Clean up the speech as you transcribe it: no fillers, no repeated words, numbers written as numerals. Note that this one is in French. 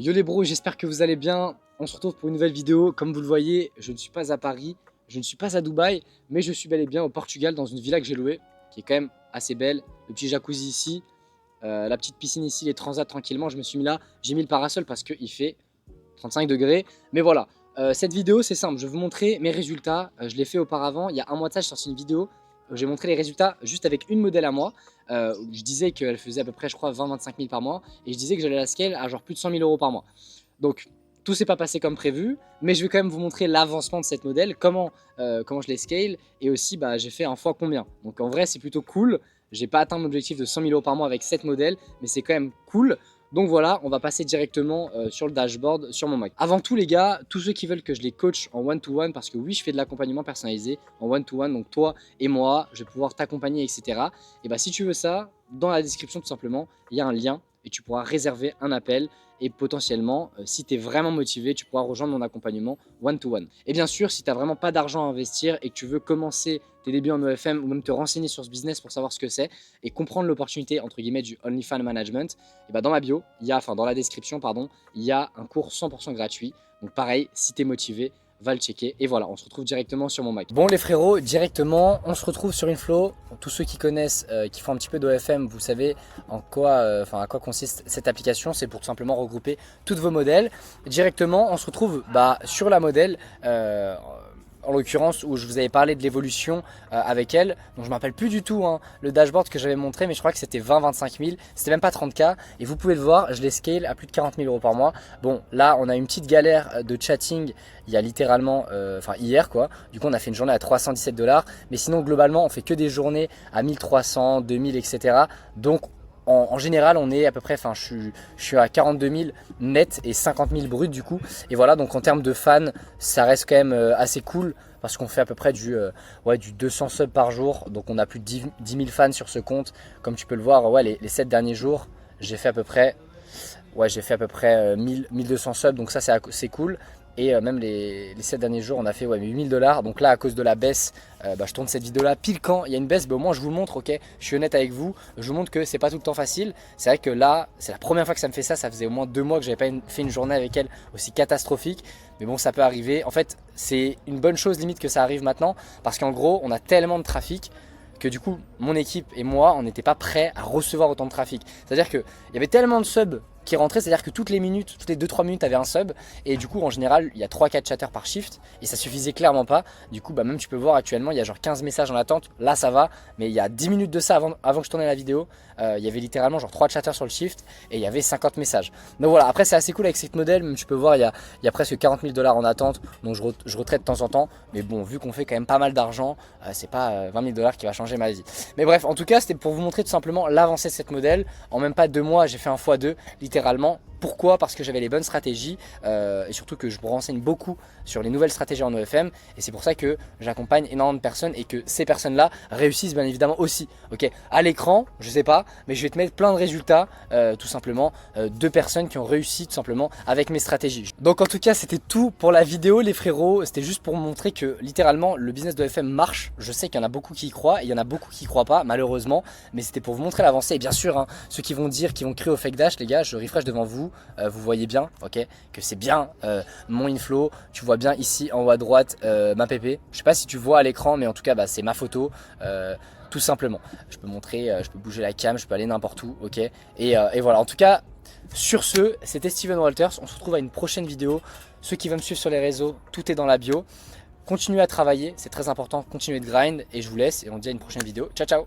Yo les bros, j'espère que vous allez bien. On se retrouve pour une nouvelle vidéo. Comme vous le voyez, je ne suis pas à Paris, je ne suis pas à Dubaï, mais je suis bel et bien au Portugal dans une villa que j'ai louée, qui est quand même assez belle. Le petit jacuzzi ici, la petite piscine ici, les transats tranquillement. Je me suis mis là, j'ai mis le parasol parce qu'il fait 35 degrés. Mais voilà, cette vidéo c'est simple, je vais vous montrer mes résultats. Je l'ai fait auparavant, il y a un mois de ça, j'ai sorti une vidéo. J'ai montré les résultats juste avec une modèle à moi. Je disais qu'elle faisait à peu près, je crois, 20-25 000 par mois. Et je disais que j'allais la scale à genre plus de 100 000 euros par mois. Donc, tout s'est pas passé comme prévu. Mais je vais quand même vous montrer l'avancement de cette modèle, comment je les scale. Et aussi, bah, j'ai fait un fois combien. Donc, en vrai, c'est plutôt cool. J'ai pas atteint l'objectif de 100 000 euros par mois avec cette modèle. Mais c'est quand même cool. Donc voilà, on va passer directement sur le dashboard sur mon Mac. Avant tout les gars, tous ceux qui veulent que je les coach en one-to-one, parce que oui, je fais de l'accompagnement personnalisé en one-to-one, donc toi et moi, je vais pouvoir t'accompagner, etc. Et bah si tu veux ça, dans la description tout simplement, il y a un lien et tu pourras réserver un appel. Et potentiellement, si tu es vraiment motivé, tu pourras rejoindre mon accompagnement one-to-one. Et bien sûr, si tu n'as vraiment pas d'argent à investir et que tu veux commencer tes débuts en EFM ou même te renseigner sur ce business pour savoir ce que c'est et comprendre l'opportunité entre guillemets du OnlyFans Management, et bah dans ma bio, dans la description, pardon, il y a un cours 100% gratuit. Donc pareil, si tu es motivé, va le checker. Et voilà, on se retrouve directement sur mon Mac. Bon les frérots, directement, on se retrouve sur Inflow. Tous ceux qui connaissent, qui font un petit peu d'OFM, vous savez à quoi consiste cette application. C'est pour tout simplement regrouper toutes vos modèles. Directement, on se retrouve sur la modèle. En l'occurrence où je vous avais parlé de l'évolution avec elle, donc je ne me rappelle plus du tout le dashboard que j'avais montré, mais je crois que c'était 20-25 000, c'était même pas 30K, et vous pouvez le voir, je les scale à plus de 40 000 euros par mois. Bon là on a une petite galère de chatting, il y a littéralement, hier quoi, du coup on a fait une journée à 317 $, mais sinon globalement on fait que des journées à 1300, 2000 etc. Donc en général, on est à peu près, je suis à 42 000 net et 50 000 brut du coup. Et voilà, donc en termes de fans, ça reste quand même assez cool parce qu'on fait à peu près du 200 subs par jour. Donc on a plus de 10 000 fans sur ce compte. Comme tu peux le voir, les 7 derniers jours, j'ai fait à peu près 1200 subs. Donc ça, c'est cool. Et même les 7 derniers jours, on a fait 8 000 $. Donc là, à cause de la baisse, je tourne cette vidéo là pile quand il y a une baisse. Au moins, je vous le montre, ok. Je suis honnête avec vous. Je vous montre que c'est pas tout le temps facile. C'est vrai que là, c'est la première fois que ça me fait ça. Ça faisait au moins 2 mois que j'avais pas fait une journée avec elle aussi catastrophique. Mais bon, ça peut arriver. En fait, c'est une bonne chose limite que ça arrive maintenant. Parce qu'en gros, on a tellement de trafic que du coup, mon équipe et moi, on n'était pas prêts à recevoir autant de trafic. C'est-à-dire qu'il y avait tellement de subs qui rentraient, c'est-à-dire que toutes les minutes, toutes les 2-3 minutes, avait un sub. Et du coup, en général, il y a 3-4 chatters par shift. Et ça suffisait clairement pas. Du coup, même tu peux voir actuellement, il y a genre 15 messages en attente. Là, ça va. Mais il y a 10 minutes de ça avant que je tournais la vidéo. Il y avait littéralement genre 3 chatters sur le shift. Et il y avait 50 messages. Donc voilà, après, c'est assez cool avec cette modèle. Même tu peux voir, il y a presque 40 000 $ en attente. Donc je retraite de temps en temps. Mais bon, vu qu'on fait quand même pas mal d'argent, c'est pas 20 000 $ qui va changer ma vie. Mais bref, en tout cas, c'était pour vous montrer tout simplement l'avancée de cette modèle. En même pas 2 mois, j'ai fait un x2 littéralement. Pourquoi? Parce que j'avais les bonnes stratégies et surtout que je me renseigne beaucoup sur les nouvelles stratégies en EFM et c'est pour ça que j'accompagne énormément de personnes et que ces personnes-là réussissent bien évidemment aussi. Ok, à l'écran, je sais pas, mais je vais te mettre plein de résultats tout simplement de personnes qui ont réussi tout simplement avec mes stratégies. Donc en tout cas, c'était tout pour la vidéo les frérots. C'était juste pour montrer que littéralement le business de EFM marche. Je sais qu'il y en a beaucoup qui y croient et il y en a beaucoup qui y croient pas malheureusement, mais c'était pour vous montrer l'avancée. Et bien sûr, ceux qui vont dire, qui vont crier au fake dash, les gars, je refresh devant vous. Vous voyez bien, ok, que c'est bien mon inflow. Tu vois bien ici en haut à droite ma PP. Je sais pas si tu vois à l'écran, mais en tout cas, c'est ma photo. Tout simplement. Je peux montrer, je peux bouger la cam, je peux aller n'importe où, ok. Et voilà. En tout cas, sur ce, c'était Steven Walters. On se retrouve à une prochaine vidéo. Ceux qui veulent me suivre sur les réseaux, tout est dans la bio. Continuez à travailler, c'est très important. Continuez de grind et je vous laisse et on se dit à une prochaine vidéo. Ciao, ciao.